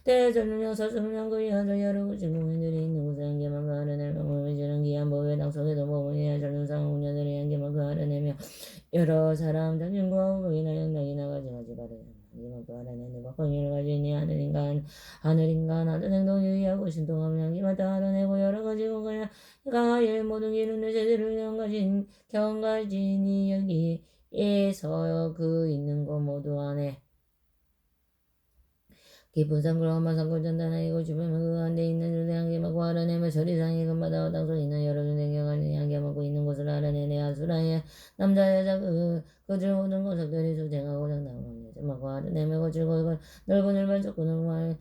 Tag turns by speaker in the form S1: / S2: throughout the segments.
S1: 대전령 서술령 거리하자 여러 곳이 공인들이 있는 곳에 한개만 그 아래내며 몸을 지는 기한 법의 당속에도 몸을 전능상 운녀들이 한개만 그 아래내며 여러 사람 당신과 거기나 영락이나 가지가지 바르 이만 그 아래내는 박광일을 가지니 하늘인간 하늘 행동 유의하고 신동하면 향기마다 알아내고 여러 가지 공간에 가일 모든 길은 제대로 경가진이 여기에서 그 있는 곳 모두 안에 깊은 산골 험한 산골 전단하이고 주변에 그 안에 있는 줄대 향기마고 알아내며 저리상의 금마다와 땅속 있는 여러 줄대 경관이 향기마고 있는 곳을 알아내네 아수라의 남자 여자 그들 모든 것들이 소쟁하고 장담하고 여자마고 알아내며 거칠고 넓은 일반 좁고 넓은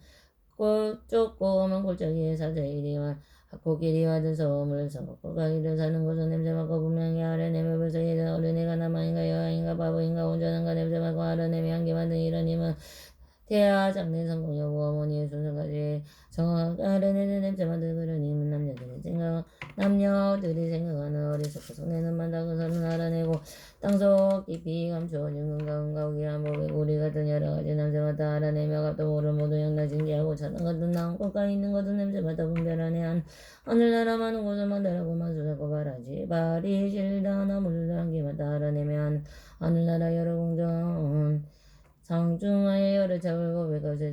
S1: 좁고 험한 골짜기에 사자 이리와 고길이 와든 소음을 서고 가기를 사는 곳은 냄새맡고 분명히 알아내며 벌써 이른 어린애가 남아인가 여아인가 바보인가 온전한가 냄새맡고 알아내며 향기 만든 이런 힘은 태아 장래 성공 여부 어머니의 순서까지 정확 알아내는 냄새 맡은 그런 힘은 남녀들이 생각하는 어리석고 속내는 만다 그 선은 알아내고 땅속 깊이 감추어진 건가 우기한 법에 우리 같은 여러 가지 냄새 맡아 알아내며 값도 모르는 모든 영락 징계하고 차단 같은 나온 꽃가에 있는 것은 냄새 맡아 분별하네 하늘나라 많은 곳을 만들라고 만수하고 바라지 발이 실다 나무를 향기 맡아 알아내며 하늘나라 여러 공정 상중하에 여러 차불고 백업세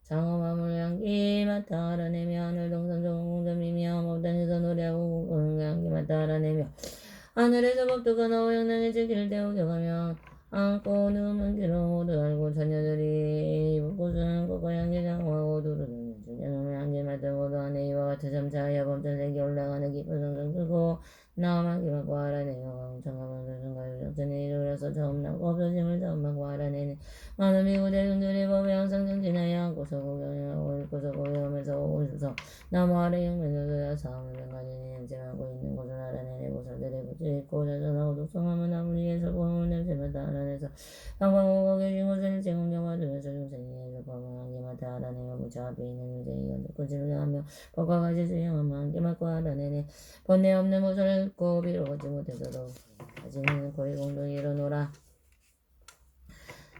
S1: 장엄함을 향기 맡아 알아내며 하늘 동산 좋은 공점이며 법당에서 노래하고 향기 맡아 알아내며 하늘에서 법도가 나와 영랑의 즐기를 대우겨가며 안고 누우면 길어 모두 알고 자녀들이 곳은 꽃과 향기 장하고 두루두루 주제놈의 향기 맡은 모두 안에 이와 같은 점차야 범전색이 올라가는 깊은 성전 끌고 나만 기막고 알아내요 엄청가면 선가요 적전에 이르러서 처음 나고 없어짐을 처음 하고 알아내는 많은 미국 대중들이 법에 항상 정진하여 안고서 구경하고 읽고서 고려하면서 오셔서 나무 아래 영면에서 사함을 명가지니 냄새나고 있는 곳을 알아내네 보살들의 붙여 있고 자전하고 독성하면 나무 위에서 보물 냄새마다 알아내서 방방하고 계신 곳을 제공경화 두면서 중생이에서 법을 한개마다 알아내며 부처 앞에 있는 중생이가 끝을 하며 법과 같이 수행하며 한개맞고 알아내네 번뇌 없는 모습을 읽고 비록 얻지 못해서도 가지는 거의 공동이 이루노라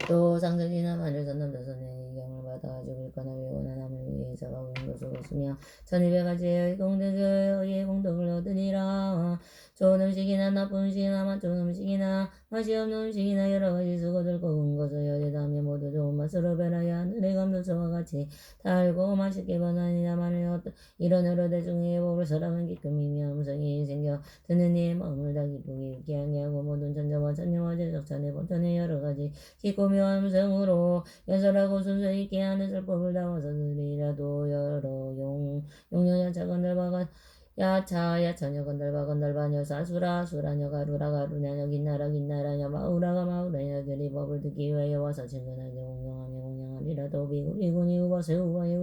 S1: 또 상승이나 만일 선남자선의 의경을 받아가지고 읽거나 외우거나 남을 위해서가 오는 것을 웃으며 1200가지의 공덕의 공덕을 얻으니라 좋은 음식이나 나쁜 음식이나 맛 좋은 음식이나 맛이 없는 음식이나 여러가지 수고들 고운 것을 여리다며 모두 좋은 맛으로 변하여 하늘의 감도서와 같이 달고 맛있게 변하니라 만일 이런 여러 대중의 법을 사람은 기쁨이며 음성이 생겨 듣는 이의 마음을 다 기쁘게 있게 하냐고 모든 천자와 천녀와 제적천의 본천의 여러가지 깊고 묘한 음성으로 연설하고 순서 있게 하는 설법을 담아서 들이라도 여러 용녀야차 건달바가 야차야차녀 건달바 건달바녀 사수라 수라녀 가루라 가루냐녀 긴나라 마우라가 마우라녀들이 법을 듣기 위하여 와서 친근하게 공경하며 공경하리라도 비구니 우바세 우바에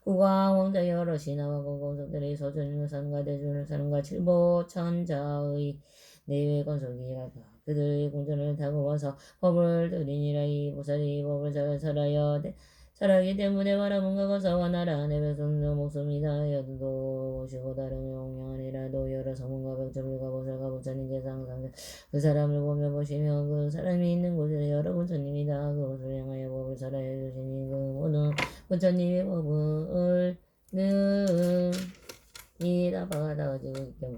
S1: 국왕 왕자 여러 신하와 공공석들이 소전을 사는가 대준을 사는가 칠보천자의 내외 건속이라 그들의 공전을 타고 와서 법을 들이니라 이 보살이 법을 잘 살아야 살아기 때문에 바라문가 거사와 나라 안에 백성도 목숨이 다하여도 오시고 다름이 공명하니라도 여러 성문과 백조불과 보살과 부처님 제상상 그 사람을 보며 보시며 그 사람이 있는 곳에 여러 부처님이 다 그것을 향하여 법을 살아야 주시니 그 모든 부처님의 법을 이다 받아가지고 있게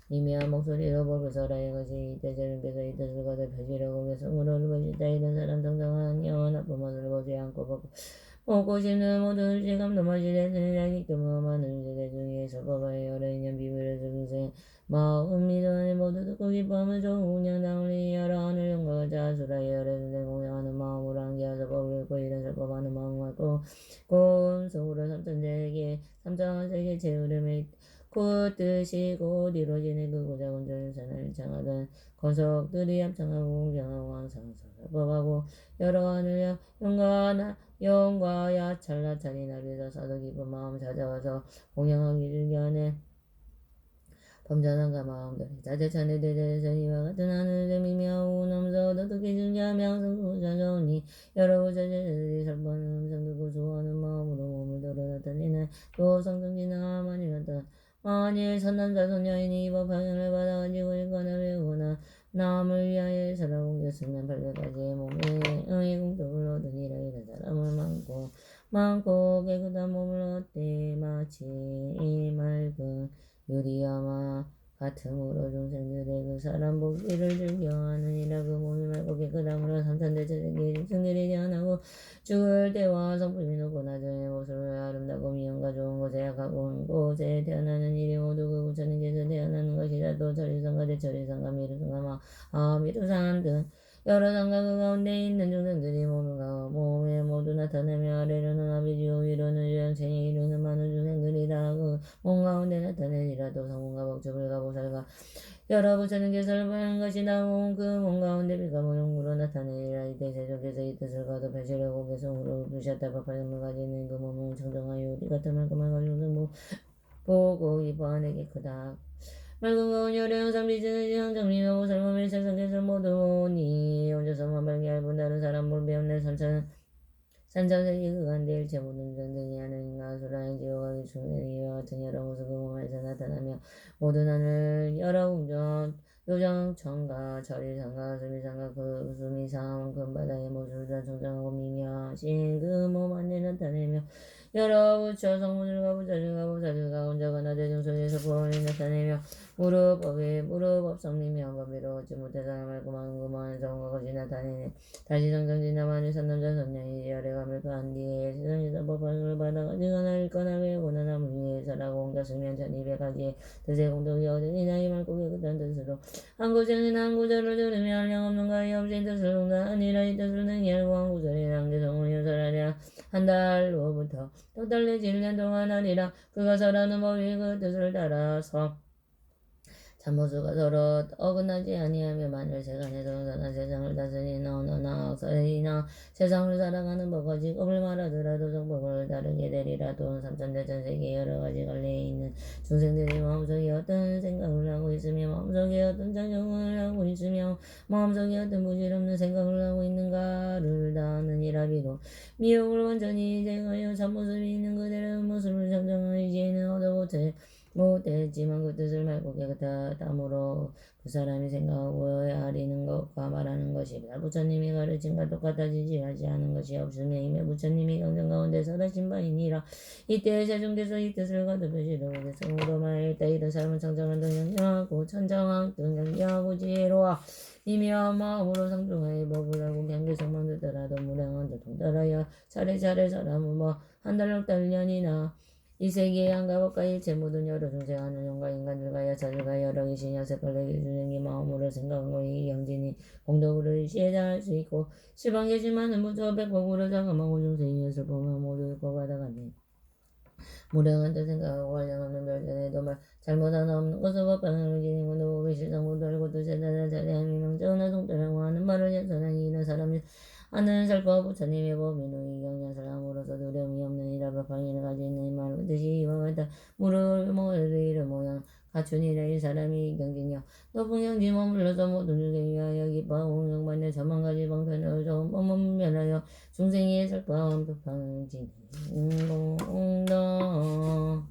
S1: 미미한 목소리로 법을 설하여 것이 이때 저른께서 이때 zul거들 펴지려고 외성으로 보시다 이런 사람 정당한 영원 나쁜 것을 보지 않고 먹고 싶는 모든 음식감 넘어지되 스니라기 금음한 음식의 중에 설법하여 여러 인연 비밀을 중생 마음 미도안에 모두 듣고 기뻐하면 좋은 공양당을 여러 하늘 영광을 자수라 여러 중생 공양하는 마음으로 함께하서 법을 읽고 이런 설법하는 마음을 갖고 고음 속으로 삼천세계 삼천세계 제우름에 곧 뜻이 곧 이루어지는 그 고작은 전선을 청하던 건석들이 합창하고 공경하고 항상 설법하고 여러 하늘 영과야 찰나찰이 나비에서 사도 깊은 마음 찾아와서 공양하기를 견해 범전한가 마음들이 자제찬의 대대에서 이와 같은 하늘을 미며 우넘서 어떻게 중자명 성구자전이 여러 부자들이 설번 음성 듣고 수호하는 마음으로 몸을 돌아다니는 또 성승지나 만일 선남자 소녀인이 법 방향을 받아가지고 읽거나 외우거나 남을 위하여 살아옮겼으면 800가지의 몸에 공덕을 얻으니라 이런 사람을 많고 많고 깨끗한 몸을 얻되 마치 이 맑은 유리야마 같으므로 중생들의 그 사람 보기를 즐겨하느니라. 그 몸이 맑고 깨끗함으로 삼천대천세계의 중생들이 태어나고 죽을 때와 성품이 높고 나중에 모습을 아름답고 미움과 좋은 곳에 약하고 온 곳에 태어나는 일이 모두 그 부처님께서 태어나는 것이다. 또 천리성과 대천리성과 미루성과 마미루상 등 여러 상가 그 가운데 있는 중생들이 몸에 모두 나타나며 아래로는 아비지요 위로는 유양생이 이루는 많은 중생들이다. 그 몸 가운데 나타내리라도 성문과 복주불과 보살과 여러 부처님께서 설명한 것이다. 그몸 가운데 빛과 모형으로 나타내리라. 이때 세종께서 이 뜻을 거듭하시려고 개성으로 부셨다. 법화점을 가지는 그 몸은 청정하여 우리 같은 말끔한 중생 보고 이번에게 크다. 맑은 가운 열의 삼비지는 지향정리하고 삶의 세상에서 모두니 혼자서만 밝게 얇은 다른 사람을 배웠네. 산천세계 그간대 일체 모든 전쟁이 하느님과 아수라인 지옥하기 중생이와 같은 여러 모습 그 몸에서 나타나며 모든 하늘 여러 궁전 요정천가 절이상가 수미상가 그 수미상 금바다의 모습을 다 청정하고 미묘하신 그 몸 안에 나타내며 여러 부처 성문들과 부처들과 보살들과 혼자거나 대중속에서 구원을 나타내며 무릎 업성리며 법비로 얻지 못해서 말고만 그만 성과 것이 나타내네. 다시 성정진나만이 선남자 선녀이 열애감을 가한 뒤에 세상에서 법화를 받아가지고 나를 거나 외우고는 남을 위해서라고 옮겼으면 전이백하기에 뜻의 공덕이 얻으니 나이 맑고 깨끗한 뜻으로 한 구절이나 한 구절을 들으며 한량없는 가히 없이 뜻을 공다하니라. 이 뜻을 능히 알고 한 구절이나 한 개성을 연설하랴. 한 달로부터 석 달 내지 1년 동안 하리라. 그가 설하는 법이 그 뜻을 따라서 참모수가 서로 어긋나지 아니하며 만일 세간에서 선한 세상을 다스리나 언어나 악설이나 세상을 살아가는 법과 직업을 말하더라도 성법을 다르게 되리라도 삼천대천세계 여러 가지 관례에 있는 중생들이 마음속에 어떤 생각을 하고 있으며 마음속에 어떤 작용을 하고 있으며 마음속에 어떤 부질없는 생각을 하고 있는가를 다 아느니라. 비록 미혹을 완전히 제거하여 참모습이 있는 그대로의 모습을 정정하여 이제는 얻어보되 못했지만 그 뜻을 맑고 깨끗하다므로 그 사람이 생각하고 헤아리는 것과 말하는 것이 부처님이 가르침과 똑같아지지 하지 않은 것이 없으며 이미 부처님이 경전 가운데 설하신 바이니라. 이때 세종께서 이 뜻을 거듭하시려고 개성으로 말했다. 이런 사람은 청정한 등영하고 천정한 등영하고 지혜로워 이며 마음으로 상중하여 법을 알고 경계성만 듣더라도 무량한 도통 따라야 차례차례 사람은 한 달, 넉 달, 년이나 이 세계의 한가법과 일체 모든 여러 중생하는 영과 인간들과 여자들과 여러 귀신 여색걸레 주생이 마음으로 생각하고 이 영진이 공덕으로 일시에 할 수 있고 시방 계신 많은 부처 백곡으로 장엄하고 중생이 였을 보면 모두 읽고 받아가네. 무량한 데 생각하고 활량하는 별전에도 말 잘못 하나 없는 것을 법방을 지니고 누구의 실상모도 알고 또 세단을 자리함이 명정하나 송자라고 하는 말을 연선하니 이런 사람이 하는 살과 부처님의 법인의 경전설함으로서 두려움이 없느니라. 법방이를 가지는 이 말은 뜻이 이와 같다. 무릎을 모를 모양 갖춘이라. 이 사람이 경진이여 높은 경지 머물러서 모든 중생 위하여 기뻐 공경받는 저만가지 방편을 좋은 법문 면하여 중생의 살과 완벽한 진리 공덕.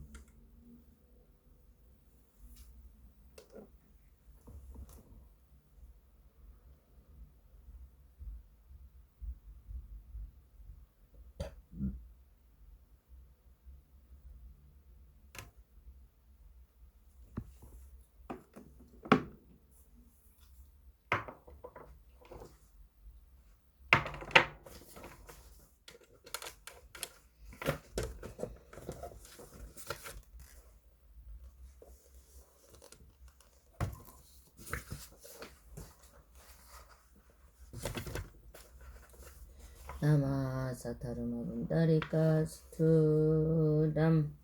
S1: 나마 사타르마 분다리카 스투람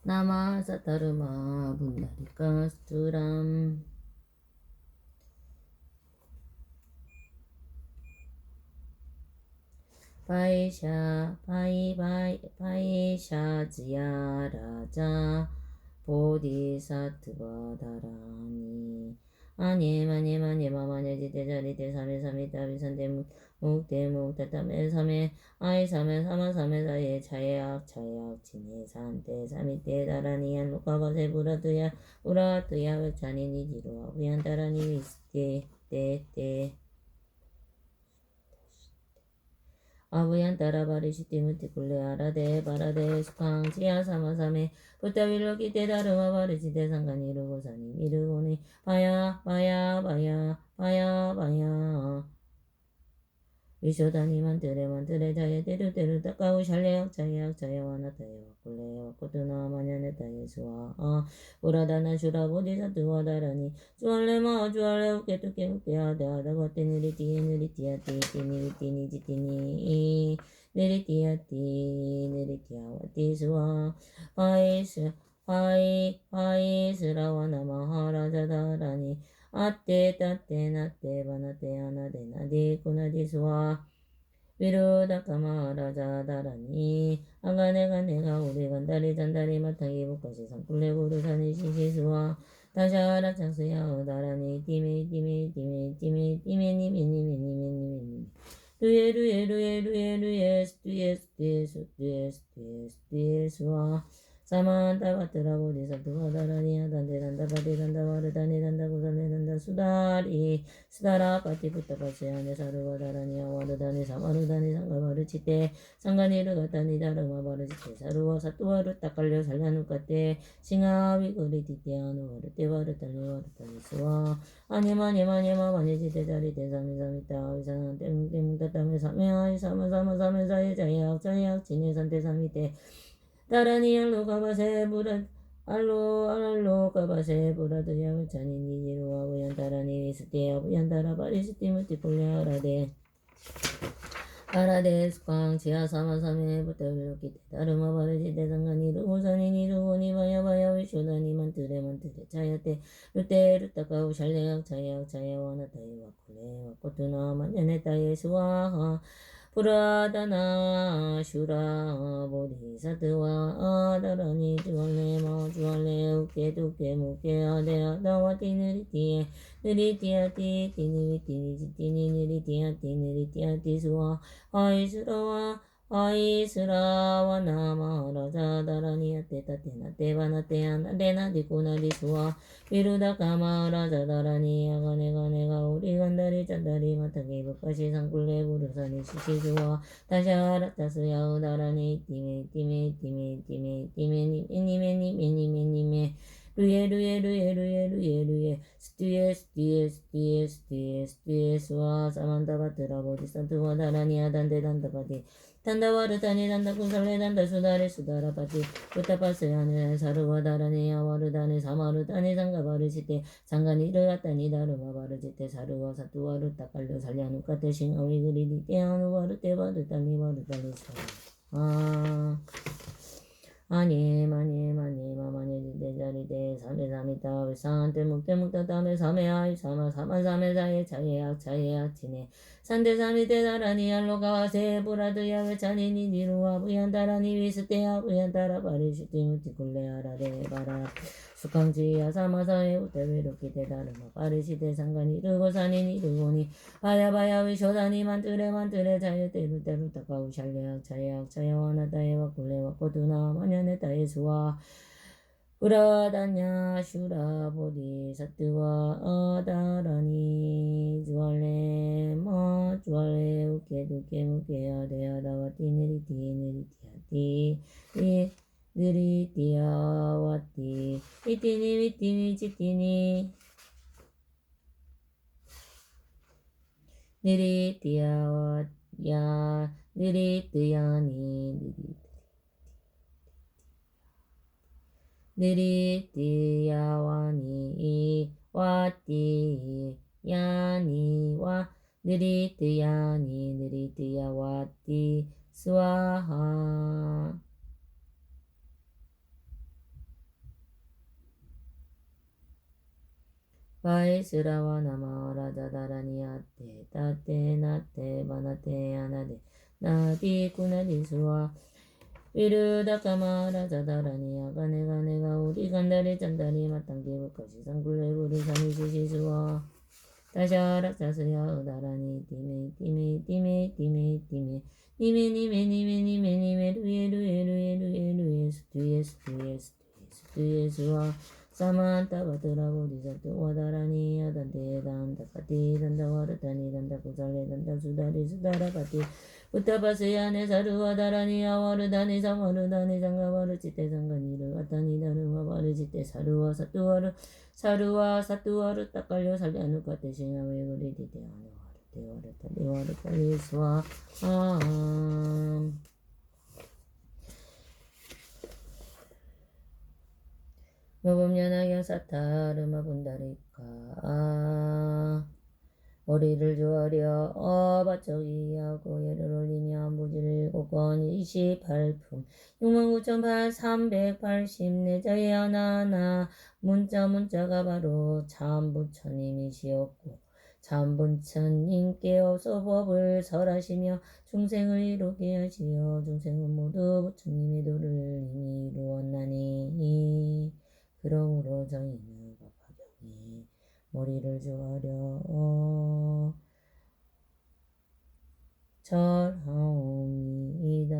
S1: 나마 사타르마 분다리카 스투람 바이샤 지야라자 보디사트바 다라니 아니마니마니마마니 지대자리대 삼일삼이따비 산대 묵대묵다tam에 삼에 아이 삼에 사마삼에 사에 차예악 진해 산대 삼이대 다라니안 루카바세 우라뜨야 웹차니 니지로와 우얀 다라니 위스테 때때 아부얀따라 바리시티 무티쿨레 아라데 바라데 수캉 지야 사마사메 부타윌로기 테다르마 바리시테 상간이 루고사니 이르고니 바야 바야 바야 바야 바야 위쇼다니만 드레만 드레 자예 데르 데르 따까우 샬레약 자예약 자예와나 타예와 꿀레와 코트나 마냐네 타예수와 우라다나 슈라 보디사투와 다라니 주알레마 주알레 우케 투케 우케 하데 하다 바테 느리티에 느리티아티 티니리티 니지티니 느리티아티 느리티아와티 수와 파이스 파이스라와나 마하라자다라니 아떼 따떼 나떼 바나떼 아나데 나디 꾸나디 수와 위루다 까마라자 다라니 아가네가 내가 우리 간다리 잔다리 마타기 부까지 산꿀레구르 사니 시시수와 다샤라 창스야 다라니 띠메 띠메 띠메 띠메 띠메 니메 니메 니메 니메 니메 루에 루에 루에 루에 루에 스투에 스투에 스투에 스투에 스투에 수와 사만타 바트라 보디사투와 다라니야 단데 단다 바디 단다 와르다니 단다 구살레 단다 수다리 수다라 파티 부타파세아네 사르와 다라니야 와르다니 사마르다니 상가바르치테 상가니르 가타니 다르마 바르치테 사르와 사투와르 따깔려 살라누까테 싱아위 그리티티아노 와르테 와르탈리 와르탈리 수와 아니마니마니마 마니지테 자리 대사미사미타 위사나 땡땡따따메 사메아이 사마사마사메 사예 자예악 자예악 지네산테 사미테 다라니 알로 가바세 부라 알로 가바세 부라드야 자니 니지루와 부얀 다라니 위스테야 부얀 다라 바리스티 무티폴레 아라데 수광 지하 사마사메 부터빌로키테 다르마 바르지테 상가니 루고사니 니루고니 바야바야 위쇼다니 만트레 자야테 루테 루타카우 샬레약 자야약 자야와나 타이와 콜레와 코투나 만야네 타예 수와하 puradana shura bodhisattva adarani juale ma juale uke duke muke ade adawati niritiye niritiati tiniviti nijitini niritiati niritiati suwa aisrawa nama raja darani ateta tena tevana teana dena dikuna diswa viruda kama raja darani agane gane ga uri gandari chandari matagi bukashi sangkule burusani shishisuwa tashara tasya udarani time time time time time nime nime nime nime 루예 루예 루예 루예 루예 루예 스티에 스티에 스티에 스티에 스티에 스와 사만다 바트라 보디산투와 다라니아 단데 단다 바디 단다와르다니 단다 군살레 단다 수다레 수다라 바디 부타파스야네 사르와 다라니아 와르다니 사마르다니 상가바르시테 상가니 르가타니 다르마 바르지테 사르와 사투와르 따깔려 살려누카테 싱아위 그리디 테아누 와르테 바르다니 바르다니 사라 마니 자리데 사메사미타 위산테 묵테 다메 사메아이 사마사마사메 자예약 지네 산데 사미테 다라니 알로가 세부라드야 외차니니 니루와 부얀다라니 위스테야 부얀다라 바리시티 무티쿨레 아라데 바라 수캉지야 사마사에 우테베로키테 다르마 바리시테 상가니 르고사니니 르고니 바야바야 위쇼다니 만트레 자예테 루테루타카우 샬레약 자야와나 타예와 쿨레와 코투나 마냐네 타예수와 우라다냐 슈라 보디사트와 아다라니 주알레 마 주알레 우케 두케 무케 아데아다와티 느리티아티 느리티아와티 이티니 위티니 지티니 느리티아와야 느리티아니 느리티야와니 와티 야니와 느리티야니 느리티야와티 스와하 바이스라와 나마라자다라니아테 따테 나테 바나테 아나데 나디 꾸나디 스와 위르다 까마라 자다라니 아가네 가네가 우리 간다리 짠다리 마땅기 부까지 상굴레 부리 사니 시시수와 다샤라 자스야 우다라니 티메 티메 티메 티메 티메 니메 니메 니메 니메 니메 루에 루에 루에 루에 루에 스투에 스투에 스투에 스투에 수와 사만타 바트라 보디사트 와다라니 아단테 단다 파티 단다 와르타니 단다 구살레 단다 수다리 수다라 파티 우타바스야네 사루와다라니야 와르다니 사마르다니 장가와르치테 상가니르 아타니 다르와 바르치테 사루와 사뚜와르 딱깔려 살리아누카테 싱하웨 그리디데 아누와르 데와르 칼리스와 마범연하경 사타르마 분다리카 머리를 조아려 바짝이하고 예를 올리며 무지를 7권 28품 69,380내 하나하나 문자가 바로 참부처님이시었고 참부처님께 어서 법을 설하시며 중생을 이루게 하시어 중생은 모두 부처님의 도를 이미 이루었나니 그러므로 저희는 법화경에 머리를 조아려 절하옵니다.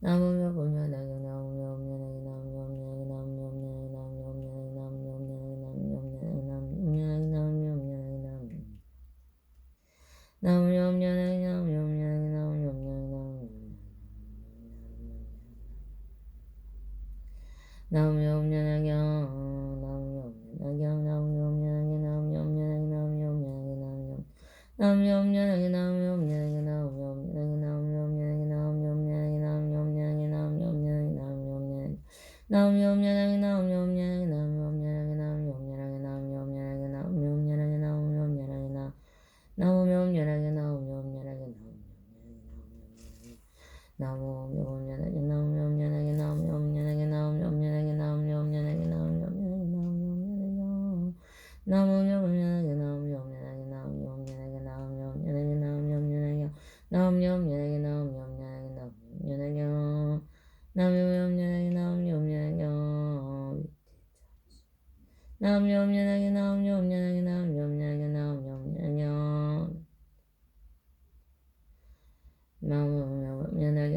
S1: 나무 묘법연하경 나무 묘법연하경 나무 묘법연하경 나무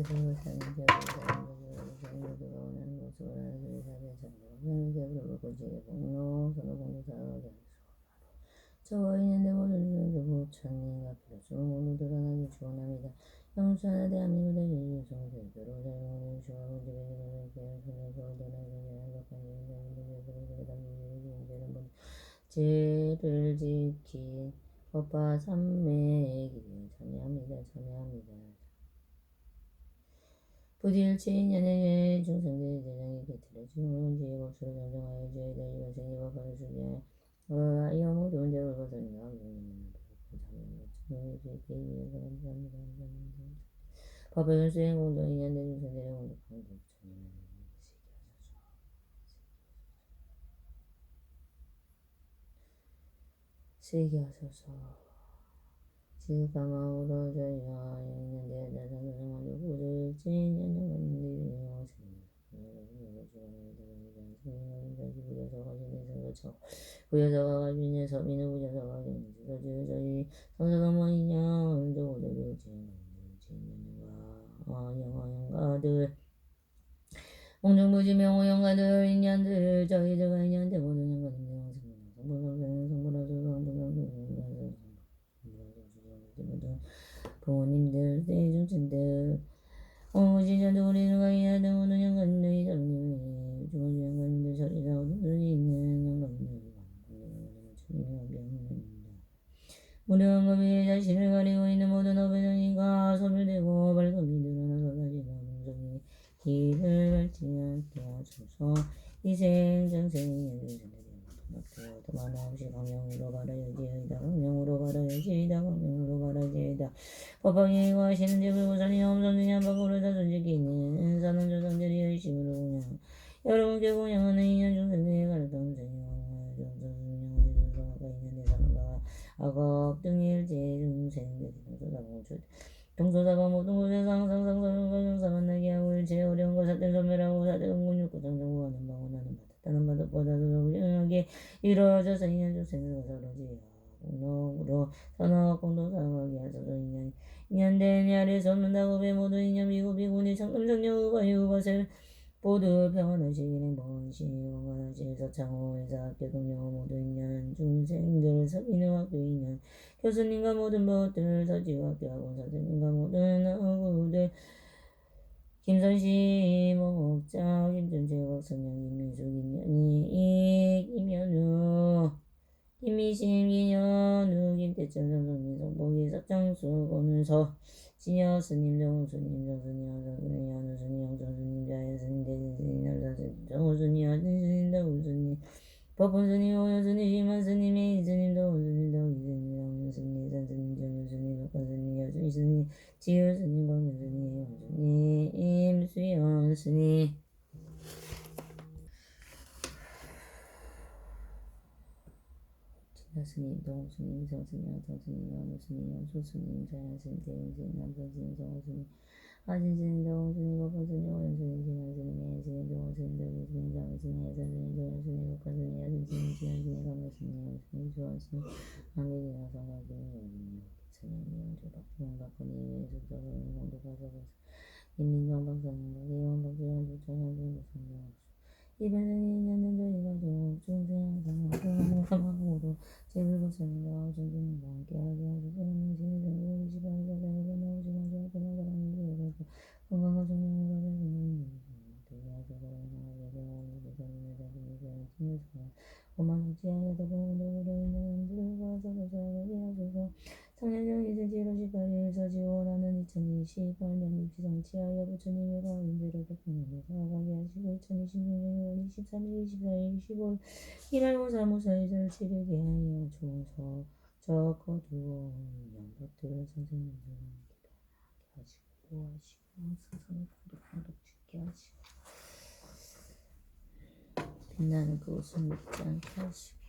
S1: 그리고 사는 지역을 사는 모두가 원하는 것으로 하나님의 사는 장로는 계획을 고지에 공로 서로 공로사가 저와 있는데 모든 누구 천리가 필요수 모두 드러나기 축원합니다. 영수하나 대한민국 대주주 성대도로 잘못을 주하고 지배되는 계획선에서 떠나는 행복한 인간들의 그릇을 담기는 문제는 뭐 죄를 지킨 법과 삼매의 길에 참여합니다. 부질체인 연예의 중생들의 대장의 곁들여 지금은 지의 법수로 정정하여 지의 대지가 생기와 바로 수지하여 이어 모든 죄를 벗어나가 법의 수행 공동이 연대 중생들의 공동 강도 세계하소서 지금까마으로 저희와 있는데 나사는 정말 부질체인 연예의 부여자가 가주니 서민의 부여자가 가주니 저희 성서가 뭐이냐 저고저기 영화영가들 공중부지 명호영가들 인연들 저희 저가 인연들 모든 영가들 부모님들 대중친들 진짜도 우리는 가야 모든 영가들 저는 주어진 영가들 저리가 어디 있는 영가들 무료응급이 자신을 가리고 있는 모든 어배정이가 소멸되고 발급이 드러나서 다시 모든 정이 길을 밟지 않게 하소서. 희생정생이 도만 없이 강령으로 바라야지이다. 강령으로 바라야지이다. 강령으로 바라야지이다. 법방에 거하시는 제불 고산이 엄선중이 한방으로 다 존재기는 사는 조상들이 열심으로 공양 여러분께 공양하는 인연 중생들의 가르침 생명을 정선순영을 있는데 사람과 악업 등의 일제 중생들이 동서사가 모든 곳에서 항상 상상과 정사 만나게 하고 일체 어려운 것 사태 소멸하고 사태 근육구 정정구하는 방언하는 받았다는 바득보다도 훌륭하게 이루어져서 인연 중생들과 서로지어 공덕으로 선악 공도사하게 하소서. 인연된 야를 솟는다고 배 모든 인연 미고 비군이 창금정령우가 유거셀 모두 평안하시기는 번시 건강하시 서창호에서 학교 동료 모든 인연 중생들 서인의 학교 인연 교수님과 모든 것들 서지학교 학원 선생님과 모든 학우들 김선시 목자 김준재국 성령 김민수 김연희 김현우 김미심 김현우 김태천 선생님 성복이 석장수 고문서 진여 스님 정우스님 정스님 정스님 연우스님 영정스님 자연스님 대진스님 남사스님 정우스님 여진스님 더우스님 법본스님 오여스님 심한스님 메이스님 더우스님 더우스님 영스님 산스님 전유스님 박관스님 여주스님 지효스님 광현스님 영수님 수연스님 진화스님, 동스님, 성스님, 영성스님, 연우스님, 영수스님, 자연스님, 대연스님, 남성스님, 정우스님, 하진스님, 정우스님, 법본스님, 오연스님, 진화스님, 예연스님, 동우스님, 도기스님, 장우스님, 예선스님, 조연스님, 복화스님, 여진스님, 지연스님, 강우스님, 영수님, 주원스님, 한국이나 성가스님, 여진님, 기선님, 영주, 박수영, 박근희, 예수서는 공도가서서 인민정, 박사님, 박예원, 박수영, 주청원스님, 박성경, 이변은 인연된 저희가 중생 항상 사망으로 죄를 벗어나가 존재는 함께하게 하소서. 신의 생명을 지방에 사장에게 나오시는 자 그만 사랑이 되어서 건강과 정령을 받아주는 되게 하소서. 건강하게 대하는 세상에 대하는 세상에 팀에서 오만을 지하여도 공덕으로 있는 들과 서로서하게 하소서. 청년정 27월 18일 서지원하는 2028년 입시상치하여 부처님의 가운데로 백분에게 살아가게 하시고 2026년 2월 23일 24일 25일 이날모사 무사일절 치르게 하여 주어서 저 거두어 양것들을 선생님들과 함께 하시고 보호하시고 항상 선을 죽게 하시고 빛나는 그 옷을 입지 않게 하시고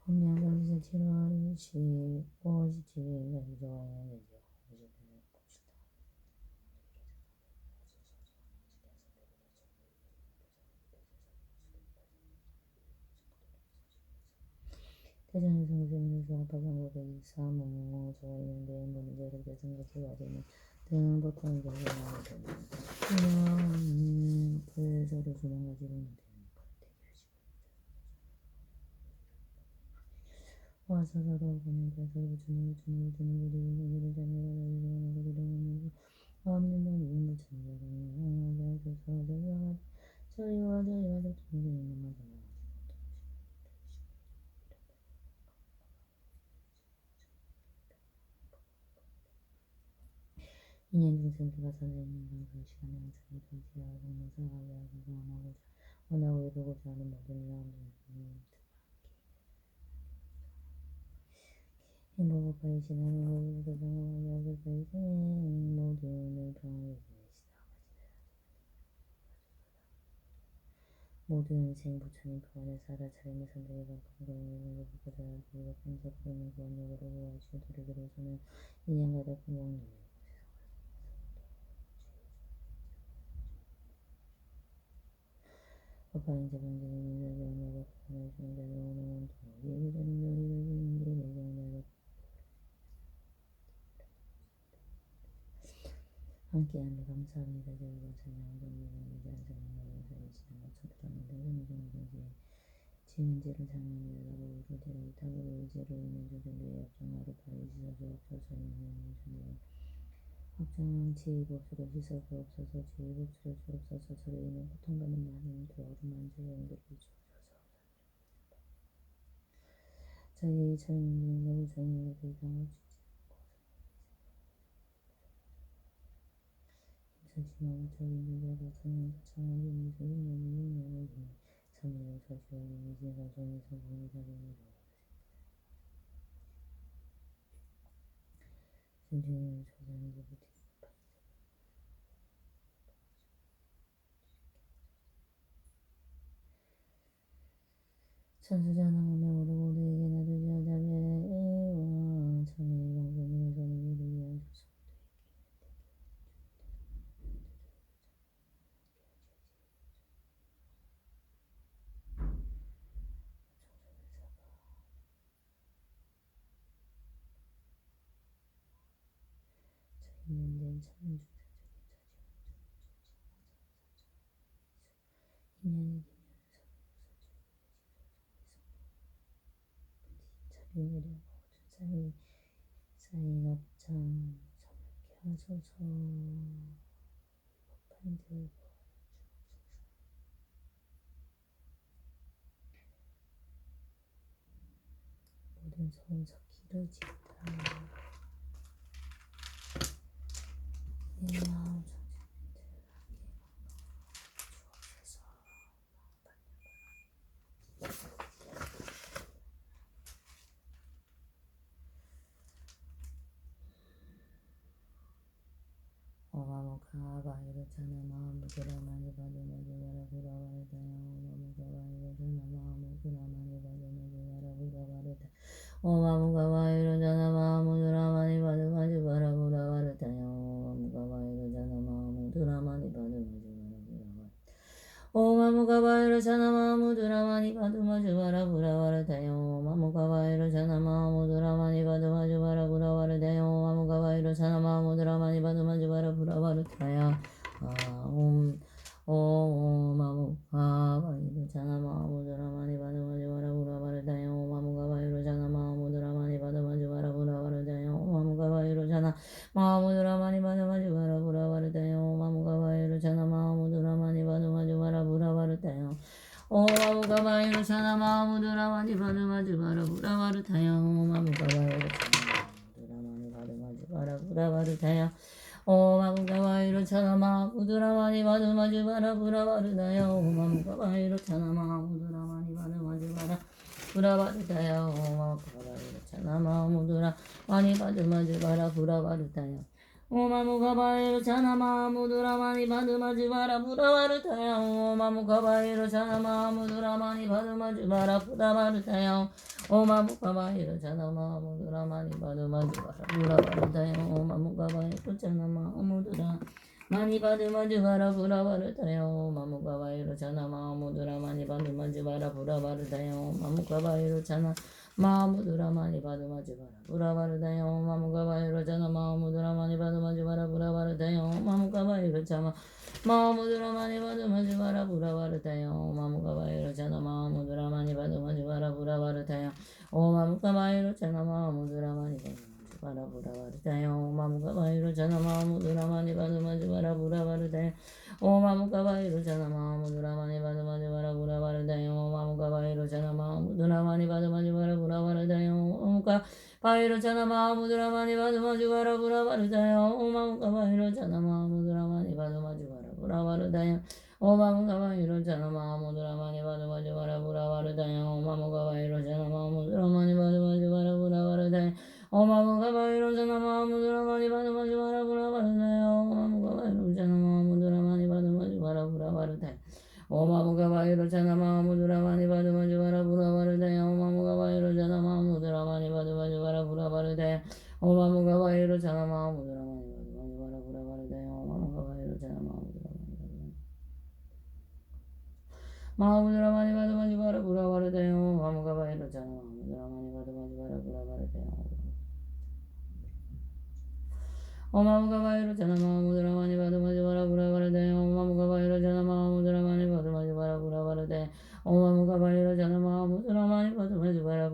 S1: 본명정신 7월 15일 17일 연주하여 내죠. 대전의 성수에서 합하경 523호 저희는 대인 보는 죄를 대성같이 가지는 등 보통 경우에 나오는 불서로 주문가지고 있는 와서서로 보는 자서로 주는 우리를 자녀가 이루는 없는 동이 무천자가 하소서 저희와 주는 있는 마다 인연 중생들과 살아있는 방송 시간에 항상 이루어지하고 공사하게 하고 원하고 이루고자 하는 모든 일하는 행복을 파이시는 행복을 정하고 파이시는 모든을 평하게 모든 생 부처님 그 안에 살아 차림의 선택에 감동을 이루는 것보다 그리고 평소에 있는 구원력으로 구하시고 도리기로서는 인연과 공양을 법화인 제방전의 인사자의 법화의 중자의 오는 도리의 전도리의 인계의 함께하며 감사합니다. 저희가 찬양하는 자연스러운 지난 것처럼 들었는데 지은지를 장면이라고 우주대로 타고로 의지로 있는 조정대의 합정하로 바위지서서 없어서 있는 조정대 합정한 지휘법수로 시설수 없어서 지휘법수로 없어서 저를 인해 고통받는 많은 도와주만 저희들을 주옵소서. 저희 저희는 저희에게 대상을 주지만 저희들과 저는 사창하게 미소는 선의를 서시오니 이제가 종이 성공이 되리니 신주는 조상이 부티 천수자는 명으로 모두에게 나누지 않자면 참여의 방송을 전하기를 위한 조사 있는 참여 인연이 되면 자리 쌓인 업장 참여케 하소서. 법한들 모든 성석 기르지다. 내 마음 어마무카가 이렇잖아 마음을 그라마니 받으마지 마라부가 바르다요 어마무카가 이렇잖아 마음을 그라마니 받으마지 마라부가 바르다 어마무카가 이렇잖아 마음을 그라마니 받으마지 마라부가 바르다요 어마무카가 이렇잖아 마음을 그라마니 받으마지 마라부가 오마무카가 이렇잖아 마음을 그라마니 받으마지 마라부가 바르다요 오마무카가 이렇잖아 마음을 그라마니 받으마지 마라부가 바르다요 오마무카가 이렇잖아 마음을 그라마니 받으마지 마라부가 바르다요 오마무카가 이렇잖아 마음을 그라마니 받으마지 마라부가 바르다요 오마무카가 이렇잖아 마음을 그라마니 받으마지 마라부가 바르다요 오마무카가 이렇잖아 마음을 그라마니 받으마지 마라부가 바르다요 오마무카가 이렇잖아 마음을 그라마니 받으마지 마라부가 바르다요 오마무카가 이렇잖아 마음을 그라마니 받으마지 마라부가 바르다요 오마무카가 이렇잖아 마음을 그라마니 받으마지 마라부가 바르다요 오마무카가 이렇잖아 마음을 그라마니 받으마지 마라부가 바르다요 오마무카가 이렇잖아 마음을 그라마니 받으마지 마라부가 바르다요 오마무카가 이렇잖아 마음을 그라마니 받으마지 마라부가 바르다요 오마무카가 이렇잖아 마음을 그라마니 받으마지 마라부가 바르다요 오마무카가 이렇잖아 마음을 그라마니 받으마지 마라부가 바르다요 오마무카가 이렇잖아 마음을 그라마니 받으마지 마라부가 바르다요 오마무카가 이렇잖아 마음을 그라마니 받으마지 마라부가 바르다요 오마무카가 이렇잖아 마음을 그라마니 받으마지 마라부가 바르다요 오마무카가 이렇잖아 마무드라마니 바드마지바라 브라바르다요 마무가바이로 자나 마무드라마니 바드마지바라 브라바르다요 마무가바이로 자마 마무드라마니 바드마지바라 브라바르다요 마무가바이로 자나 마무드라마니 바드마지바라 브라바르다요 오 마무가바이로 자나 마무드라마니 바드마지바라 브라바르다요 마무가바이로 자나 마무드라마니 바드마지바라 브라바르다요 오 마무가바이로 자나 마무드라마니 바드마지바라 브라바르다요 마무가바이로 자나 마무드라마니 바드마지바라 브라바르다요 오무가 바이로 자나 마무드라마니 바드마지바라 브라바르다요 오마무가 바이로 자나 마무드라마니 바드마지바라 브라바르다요 오마무가 바이로 자나 마무드라마니 바드마지바라 브라바르다요 오마무가 바이로 자나 마무드라마니 바드마지바라 브라바르다요 오마무가 바이로 자나 마무드라마니 바드마지바라 브라바르다요 오마무가 바이로 자나 마무드라마니 바드마지바라 브라바르다요 오마무가 바이로 자나 마무드라마니 바드마지바라 브라바르다요 오마무가 바이로 자나 마무드라마니 바드마지바라 브라바르다요 오마무가 바이로 자나 마무드라마니 바드마지바라 브라바르다요 오마무가 바이로 자나 마무드라마니 바드마지바라 브라바르다요 오마무가 바이로 자나 마무드라마니 바드마지바라 브라바르다요 오마무가 바이로 자나 마무드라마니 바드마지바라 브라바르다요 오마무가 바이로 자나 마무드라마니 바드마지바라 브라바르다요 오마무가 바이로 자나 마무드라마니 바드마지바라